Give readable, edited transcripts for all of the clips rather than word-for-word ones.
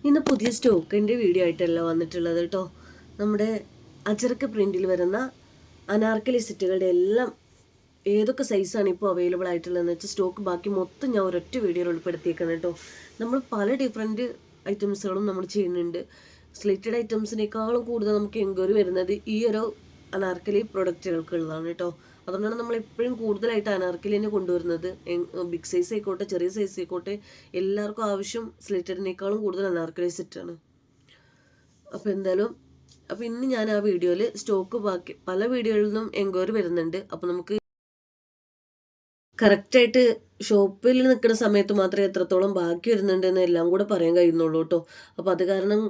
ഇന്ന് പുതിയ സ്റ്റോക്കിൻ്റെ വീഡിയോ ആയിട്ടല്ല വന്നിട്ടുള്ളത് കേട്ടോ. നമ്മുടെ അജറക്ക് പ്രിൻറ്റിൽ വരുന്ന അനാർക്കലി സെറ്റുകളുടെ എല്ലാം ഏതൊക്കെ സൈസാണ് ഇപ്പോൾ അവൈലബിൾ ആയിട്ടുള്ളതെന്ന് വെച്ചാൽ സ്റ്റോക്ക് ബാക്കി മൊത്തം ഞാൻ ഒരൊറ്റ വീഡിയോയിൽ ഉൾപ്പെടുത്തിയേക്കണം കേട്ടോ. നമ്മൾ പല ഡിഫറെൻറ്റ് ഐറ്റംസുകളും നമ്മൾ ചെയ്യുന്നുണ്ട്. സ്ലിറ്റഡ് ഐറ്റംസിനേക്കാളും കൂടുതൽ നമുക്ക് എൻക്വയറി വരുന്നത് ഈ ഒരു അനാർക്കലി പ്രൊഡക്റ്റുകൾക്കുള്ളതാണ് കേട്ടോ. അതുകൊണ്ടാണ് നമ്മൾ എപ്പോഴും കൂടുതലായിട്ട് അനാർക്കലി തന്നെ കൊണ്ടുവരുന്നത്. ബിഗ് സൈസ് ആയിക്കോട്ടെ ചെറിയ സൈസ് ആയിക്കോട്ടെ എല്ലാവർക്കും ആവശ്യം സ്ലിറ്റഡിനേക്കാളും കൂടുതൽ അനാർക്കലി സെറ്റാണ്. അപ്പോൾ ഇന്ന് ഞാൻ ആ വീഡിയോയിൽ സ്റ്റോക്ക് ബാക്കി പല വീഡിയോയിൽ നിന്നും എൻക്വയറി വരുന്നുണ്ട്. അപ്പോൾ നമുക്ക് കറക്റ്റായിട്ട് ഷോപ്പിൽ നിൽക്കുന്ന സമയത്ത് മാത്രമേ എത്രത്തോളം ബാക്കി വരുന്നുണ്ടെന്ന് എല്ലാം കൂടെ പറയാൻ കഴിയുന്നുള്ളൂ കേട്ടോ. അപ്പോൾ അത് കാരണം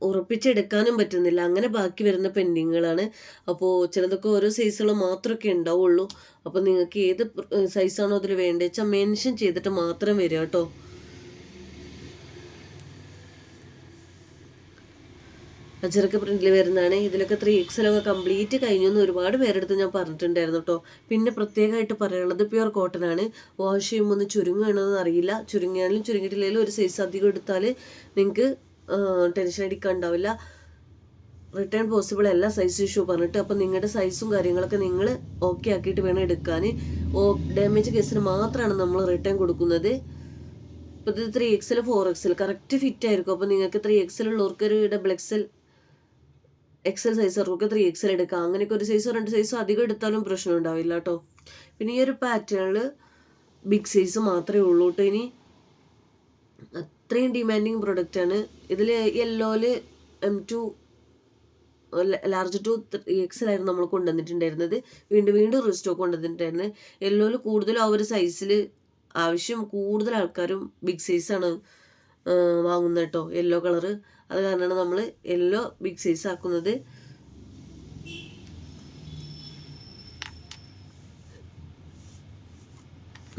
ഉറപ്പിച്ചെടുക്കാനും പറ്റുന്നില്ല. അങ്ങനെ ബാക്കി വരുന്ന പെൻഡിങ്ങുകളാണ്. അപ്പോൾ ചിലതൊക്കെ ഓരോ സൈസുകൾ മാത്രമൊക്കെ ഉണ്ടാവുള്ളൂ. അപ്പോൾ നിങ്ങൾക്ക് ഏത് സൈസാണോ അതിൽ വേണ്ടത് വെച്ചാൽ മെൻഷൻ ചെയ്തിട്ട് മാത്രം വരിക കേട്ടോ. അജറക്ക് പ്രിന്റിൽ വരുന്നതാണ്. ഇതിലൊക്കെ 3XL കംപ്ലീറ്റ് കഴിഞ്ഞു എന്ന് ഒരുപാട് പേരെടുത്ത് ഞാൻ പറഞ്ഞിട്ടുണ്ടായിരുന്നു കേട്ടോ. പിന്നെ പ്രത്യേകമായിട്ട് പറയാനുള്ളത് പ്യുർ കോട്ടൺ ആണ്. വാഷ് ചെയ്യുമ്പോൾ ഒന്ന് ചുരുങ്ങുകയാണെന്ന് അറിയില്ല. ചുരുങ്ങിയാലും ചുരുങ്ങിയിട്ടില്ലെങ്കിലും ഒരു സൈസ് അധികം എടുത്താൽ നിങ്ങൾക്ക് ടെൻഷൻ അടിക്കാനുണ്ടാവില്ല. റിട്ടേൺ പോസിബിൾ അല്ല സൈസ് ഇഷ്യൂ പറഞ്ഞിട്ട്. അപ്പം നിങ്ങളുടെ സൈസും കാര്യങ്ങളൊക്കെ നിങ്ങൾ ഓക്കെ ആക്കിയിട്ട് വേണം എടുക്കാൻ. ഡാമേജ് കേസിന് മാത്രമാണ് നമ്മൾ റിട്ടേൺ കൊടുക്കുന്നത്. ഇപ്പോൾ ഇത് 3XL 4XL കറക്റ്റ് ഫിറ്റ് ആയിരിക്കും. അപ്പോൾ നിങ്ങൾക്ക് 3XL ഉള്ളവർക്ക് ഒരു XL സൈസുള്ളവർക്ക് 3XL എടുക്കാം. അങ്ങനെയൊക്കെ ഒരു സൈസോ 2 സൈസോ അധികം എടുത്താലും പ്രശ്നം ഉണ്ടാവില്ല കേട്ടോ. പിന്നെ ഈ ഒരു പാറ്റേണിൽ ബിഗ് സൈസ് മാത്രമേ ഉള്ളൂ കേട്ടോ. ഇനി അത്രയും ഡിമാൻഡിങ് പ്രൊഡക്റ്റാണ്. ഇതിൽ യെല്ലോയിൽ M2 ലാർജ് ടു 3XL ആയിരുന്നു നമ്മൾ കൊണ്ടുവന്നിട്ടുണ്ടായിരുന്നത്. വീണ്ടും റീസ്റ്റോക്ക് കൊണ്ടുവന്നിട്ടുണ്ടായിരുന്നത്. യെല്ലോയിൽ കൂടുതലും ആ ഒരു സൈസിൽ ആവശ്യം കൂടുതൽ ആൾക്കാരും ബിഗ് സൈസാണ് വാങ്ങുന്നത് കേട്ടോ. Yellow colour. അത് കാരണമാണ് നമ്മൾ യെല്ലോ ബിഗ് സൈസ് ആക്കുന്നത്.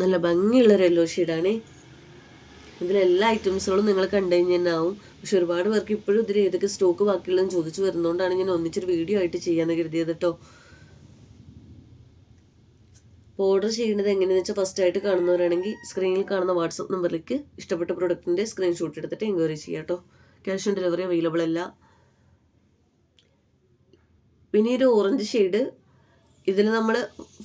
നല്ല ഭംഗിയുള്ളൊരു യെല്ലോ ഷെയ്ഡാണ്. ഇതിലെല്ലാ ഐറ്റംസുകളും നിങ്ങൾ കണ്ടു കഴിഞ്ഞാൽ തന്നെ ആവും. പക്ഷെ ഒരുപാട് പേർക്ക് ഇപ്പോഴും ഇതിൽ ഏതൊക്കെ സ്റ്റോക്ക് ബാക്കിയുള്ളതെന്ന് ചോദിച്ചു വരുന്നതുകൊണ്ടാണ് ഞാൻ ഒന്നിച്ചൊരു വീഡിയോ ആയിട്ട് ചെയ്യാമെന്ന് കരുതിയത് കേട്ടോ. ഓർഡർ ചെയ്യുന്നത് എങ്ങനെയാണെന്ന് വെച്ചാൽ ഫസ്റ്റായിട്ട് കാണുന്നവരാണെങ്കിൽ സ്ക്രീനിൽ കാണുന്ന വാട്സപ്പ് നമ്പറിലേക്ക് ഇഷ്ടപ്പെട്ട പ്രൊഡക്റ്റിൻ്റെ സ്ക്രീൻഷോട്ട് എടുത്തിട്ട് എൻക്വയറി ചെയ്യാം കേട്ടോ. ക്യാഷ് ഓൺ ഡെലിവറി അവൈലബിൾ അല്ല. പിന്നെ ഒരു ഓറഞ്ച് ഷെയ്ഡ് ഇതിൽ നമ്മൾ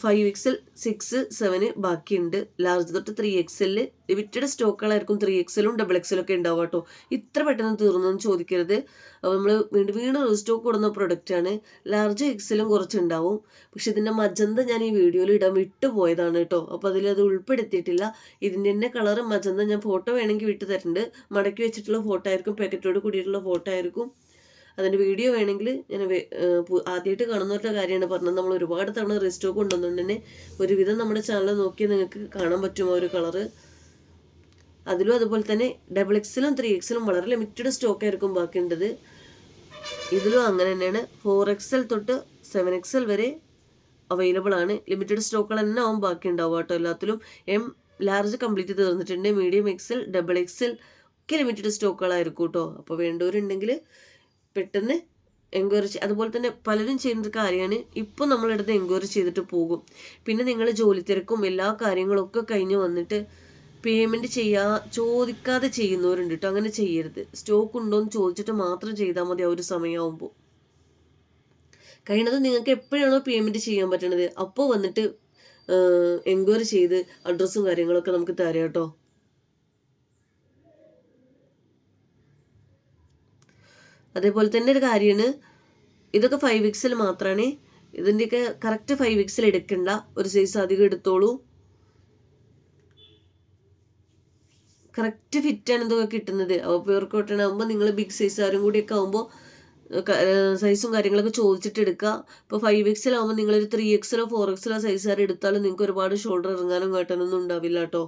5XL 6 7 ബാക്കിയുണ്ട്. ലാർജ് തൊട്ട് 3XL ലിമിറ്റഡ് സ്റ്റോക്കുകളായിരിക്കും. 3XL XXL ഒക്കെ ഉണ്ടാവും കേട്ടോ. ഇത്ര പെട്ടെന്ന് തീർന്നൊന്നും ചോദിക്കരുത്. അപ്പോൾ നമ്മൾ വീണ്ടും റീസ്റ്റോക്ക് കൊടുക്കുന്ന പ്രൊഡക്റ്റാണ്. ലാർജ് XLും കുറച്ചുണ്ടാവും. പക്ഷെ ഇതിൻ്റെ മജന്ത ഞാൻ ഈ വീഡിയോയിൽ ഇടാൻ വിട്ടുപോയതാണ് കേട്ടോ. അപ്പോൾ അതിലത് ഉൾപ്പെടുത്തിയിട്ടില്ല. ഇതിൻ്റെ തന്നെ കളറ് മജന്ത ഞാൻ ഫോട്ടോ വേണമെങ്കിൽ വിട്ടു തരുന്നുണ്ട്. മടക്കി വെച്ചിട്ടുള്ള ഫോട്ടോ ആയിരിക്കും. പാക്കറ്റോട് കൂടിയിട്ടുള്ള ഫോട്ടോ ആയിരിക്കും. അതിൻ്റെ വീഡിയോ വേണമെങ്കിൽ ഞാൻ ആദ്യമായിട്ട് കാണുന്നവരുടെ കാര്യമാണ് പറഞ്ഞത്. നമ്മൾ ഒരുപാട് തവണ റീസ്റ്റോക്ക് കൊണ്ടുവന്നുകൊണ്ട് തന്നെ ഒരുവിധം നമ്മുടെ ചാനൽ നോക്കിയാൽ നിങ്ങൾക്ക് കാണാൻ പറ്റും ഒരു കളറ്. അതിലും അതുപോലെ തന്നെ XXLും 3XLും വളരെ ലിമിറ്റഡ് സ്റ്റോക്ക് ആയിരിക്കും ബാക്കിയുണ്ടത്. ഇതിലും അങ്ങനെ തന്നെയാണ്. 4XL തൊട്ട് 7XL വരെ അവൈലബിൾ ആണ്. ലിമിറ്റഡ് സ്റ്റോക്കുകൾ തന്നെ ആവും ബാക്കി ഉണ്ടാവുക കേട്ടോ. എല്ലാത്തിലും ലാർജ് കംപ്ലീറ്റ് തീർന്നിട്ടുണ്ട്. മീഡിയം XL XXL ഒക്കെ ലിമിറ്റഡ് സ്റ്റോക്കുകളായിരിക്കും കേട്ടോ. അപ്പോൾ വേണ്ടവരുണ്ടെങ്കിൽ പെട്ടെന്ന് എൻക്വയറി അതുപോലെ തന്നെ പലരും ചെയ്യുന്നൊരു കാര്യമാണ്. ഇപ്പോൾ നമ്മളെടുത്ത് എൻക്വയറി ചെയ്തിട്ട് പോകും. പിന്നെ നിങ്ങൾ ജോലി തിരക്കും എല്ലാ കാര്യങ്ങളൊക്കെ കഴിഞ്ഞ് വന്നിട്ട് പേയ്മെൻറ്റ് ചോദിക്കാതെ ചെയ്യുന്നവരുണ്ട് കേട്ടോ. അങ്ങനെ ചെയ്യരുത്. സ്റ്റോക്ക് ഉണ്ടോയെന്ന് ചോദിച്ചിട്ട് മാത്രം ചെയ്താൽ മതി. ആ ഒരു സമയമാകുമ്പോൾ കഴിയുന്നത് നിങ്ങൾക്ക് എപ്പോഴാണോ പേയ്മെൻറ്റ് ചെയ്യാൻ പറ്റണത് അപ്പോൾ വന്നിട്ട് എൻക്വയറി ചെയ്ത് അഡ്രസ്സും കാര്യങ്ങളൊക്കെ നമുക്ക് തരാം കേട്ടോ. അതേപോലെ തന്നെ ഒരു കാര്യമാണ്, ഇതൊക്കെ 5XL മാത്രമാണ്. ഇതിൻ്റെയൊക്കെ കറക്റ്റ് 5XL എടുക്കണ്ട. ഒരു സൈസ് അധികം എടുത്തോളൂ. കറക്റ്റ് ഫിറ്റാണ് ഇതൊക്കെ കിട്ടുന്നത്. അപ്പോൾ പ്യുർ കോട്ടൺ ആകുമ്പോൾ നിങ്ങൾ ബിഗ് സൈസുകാരും കൂടിയൊക്കെ ആകുമ്പോൾ സൈസും കാര്യങ്ങളൊക്കെ ചോദിച്ചിട്ട് എടുക്കുക. ഇപ്പോൾ 5XL ആകുമ്പോൾ നിങ്ങളൊരു 3XLോ 4XLോ സൈസുകാർ എടുത്താലും നിങ്ങൾക്ക് ഒരുപാട് ഷോൾഡർ ഇറങ്ങാനും കാട്ടാനൊന്നും ഉണ്ടാവില്ല കേട്ടോ.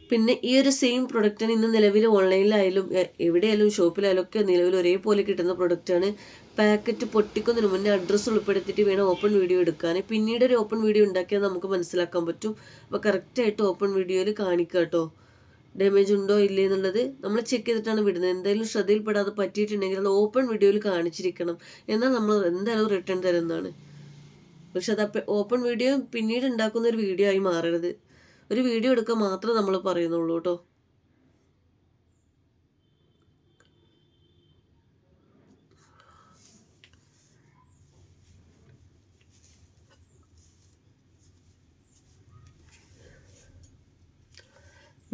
പിന്നെ ഈ ഒരു സെയിം പ്രൊഡക്റ്റാണ് ഇന്ന് നിലവിൽ ഓൺലൈനിലായാലും എവിടെയായാലും ഷോപ്പിലായാലും ഒക്കെ നിലവിൽ ഒരേപോലെ കിട്ടുന്ന പ്രൊഡക്റ്റാണ്. പാക്കറ്റ് പൊട്ടിക്കുന്നതിന് മുന്നേ അഡ്രസ്സ് ഉൾപ്പെടുത്തിയിട്ട് വേണം ഓപ്പൺ വീഡിയോ എടുക്കാൻ. പിന്നീട് ഒരു ഓപ്പൺ വീഡിയോ ഉണ്ടാക്കിയാൽ നമുക്ക് മനസ്സിലാക്കാൻ പറ്റും. അപ്പോൾ കറക്റ്റായിട്ട് ഓപ്പൺ വീഡിയോയിൽ കാണിക്കുക കേട്ടോ. ഡാമേജ് ഉണ്ടോ ഇല്ലേ എന്നുള്ളത് നമ്മൾ ചെക്ക് ചെയ്തിട്ടാണ് വിടുന്നത്. എന്തായാലും ശ്രദ്ധയിൽപ്പെടാതെ പറ്റിയിട്ടുണ്ടെങ്കിൽ അത് ഓപ്പൺ വീഡിയോയിൽ കാണിച്ചിരിക്കണം. എന്നാൽ നമ്മൾ എന്തായാലും റിട്ടേൺ തരുന്നതാണ്. പക്ഷെ അത് ഓപ്പൺ വീഡിയോ പിന്നീട് ഉണ്ടാക്കുന്ന ഒരു വീഡിയോ ആയി മാറരുത്. ഒരു വീഡിയോ എടുക്കാൻ മാത്രമേ നമ്മൾ പറയുന്നുള്ളൂ കേട്ടോ.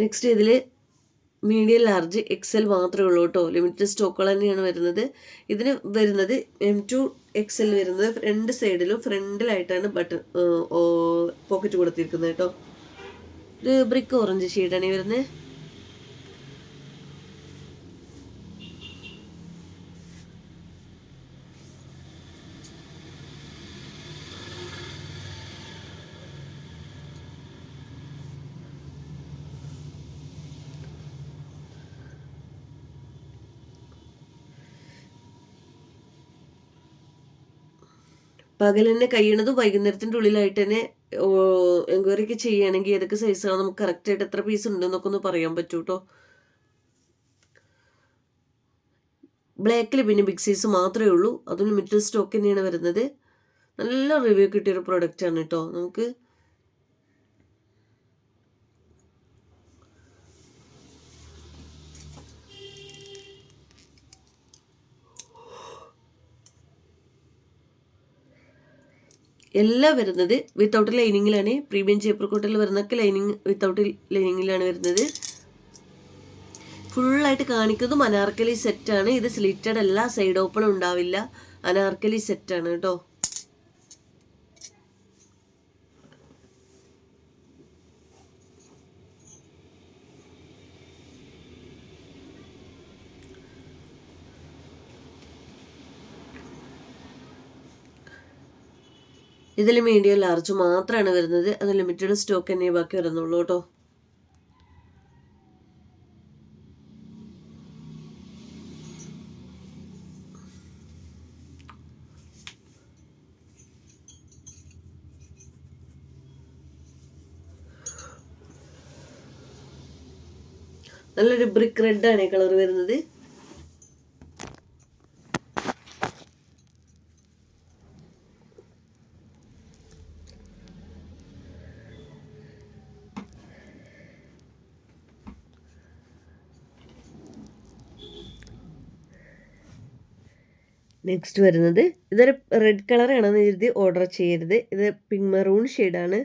നെക്സ്റ്റ് ഇതിൽ മീഡിയം ലാർജ് XL മാത്രമേ ഉള്ളൂ കേട്ടോ. ലിമിറ്റഡ് സ്റ്റോക്കുകൾ തന്നെയാണ് വരുന്നത്. ഇതിന് വരുന്നത് M2 XL വരുന്നത് രണ്ട് സൈഡിലും ഫ്രണ്ടിലായിട്ടാണ് പോക്കറ്റ് കൊടുത്തിരിക്കുന്നത് കേട്ടോ. ഒരു ബ്രിക്ക് ഓറഞ്ച് ഷെയ്ഡാണ് വരുന്നത്. പകൽ തന്നെ കഴിയണതും വൈകുന്നേരത്തിൻ്റെ ഉള്ളിലായിട്ട് തന്നെ എൻക്വയറി ഒക്കെ ചെയ്യുകയാണെങ്കിൽ ഏതൊക്കെ സൈസാണ് നമുക്ക് കറക്റ്റായിട്ട് എത്ര പീസ് ഉണ്ടെന്നൊക്കെ ഒന്ന് പറയാൻ പറ്റൂ കേട്ടോ. ബ്ലാക്കിൽ പിന്നെ ബിഗ് സൈസ് മാത്രമേ ഉള്ളൂ. അതും ലിമിറ്റഡ് സ്റ്റോക്ക് തന്നെയാണ് വരുന്നത്. നല്ല റിവ്യൂ കിട്ടിയൊരു പ്രൊഡക്റ്റാണ് കേട്ടോ. നമുക്ക് എല്ലാം വരുന്നത് വിത്തൗട്ട് ലൈനിങ്ങിലാണ്. പ്രീമിയം ചേപ്പർ കോട്ടയിൽ വരുന്നൊക്കെ ലൈനിങ് വിത്തൗട്ട് ലൈനിങ്ങിലാണ് വരുന്നത്. ഫുള്ളായിട്ട് കാണിക്കുന്നതും അനാർക്കലി സെറ്റാണ്. ഇത് സ്ലിറ്റഡ് അല്ല, സൈഡ് ഓപ്പൺ ഉണ്ടാവില്ല, അനാർക്കലി സെറ്റാണ് കേട്ടോ. ഇതിൽ മീഡിയം ലാർജ് മാത്രമാണ് വരുന്നത്. അത് ലിമിറ്റഡ് സ്റ്റോക്ക് തന്നെ ബാക്കി വരുന്നുള്ളൂ കേട്ടോ. നല്ലൊരു ബ്രിക്ക് റെഡാണ് ഈ കളർ വരുന്നത്. നെക്സ്റ്റ് വരുന്നത് ഇതൊരു റെഡ് കളറാണെന്ന് കരുതി ഓർഡർ ചെയ്യരുത്. ഇത് പിങ്ക് മെറൂൺ ഷെയ്ഡാണ്.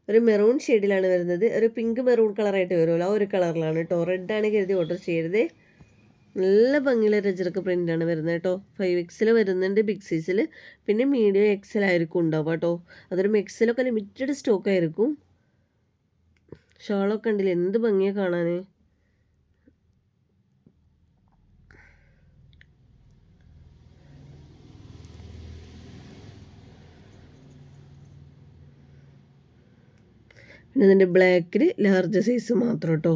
ഒരു മെറൂൺ ഷെയ്ഡിലാണ് വരുന്നത്. ഒരു പിങ്ക് മെറൂൺ കളറായിട്ട് വരുമല്ലോ, ആ ഒരു കളറിലാണ് കേട്ടോ. റെഡാണ് കരുതി ഓർഡർ ചെയ്യരുത്. നല്ല ഭംഗിയുള്ള രജറക്ക് പ്രിൻ്റാണ് വരുന്നത് കേട്ടോ. 5XL വരുന്നുണ്ട് ബിഗ് സൈസിൽ. പിന്നെ മീഡിയം XL ആയിരിക്കും ഉണ്ടാവുക കേട്ടോ. അതൊരു XL ലിമിറ്റഡ് സ്റ്റോക്ക് ആയിരിക്കും. ഷോളൊക്കെ ഉണ്ടല്ലേ, എന്ത് ഭംഗിയാണ് കാണാൻ. പിന്നെ അതിൻ്റെ ബ്ലാക്കിൽ ലാർജ് സൈസ് മാത്രം കേട്ടോ.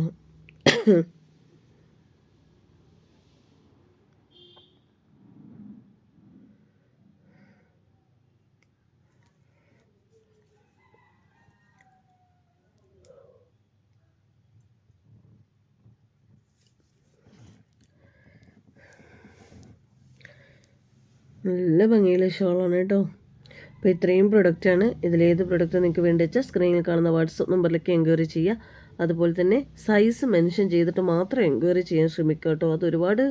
നല്ല ഭംഗിയുള്ള ഷോളാണ് കേട്ടോ. അപ്പോൾ ഇത്രയും പ്രൊഡക്റ്റാണ്. ഇതിലേത് പ്രൊഡക്റ്റ് നിങ്ങൾക്ക് വേണ്ടി വെച്ചാൽ സ്ക്രീനിൽ കാണുന്ന വാട്സപ്പ് നമ്പറിലേക്ക് എൻക്വയറി ചെയ്യുക. അതുപോലെ തന്നെ സൈസ് മെൻഷൻ ചെയ്തിട്ട് മാത്രം എൻക്വയറി ചെയ്യാൻ ശ്രമിക്കുക കേട്ടോ. അത് ഒരുപാട്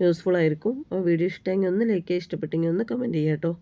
യൂസ്ഫുൾ ആയിരിക്കും. ആ വീഡിയോ ഇഷ്ടമെങ്കിൽ ഒന്ന് ലൈക്ക് ചെയ്യുക, ഇഷ്ടപ്പെട്ടെങ്കിൽ ഒന്ന് കമൻറ്റ് ചെയ്യുക കേട്ടോ.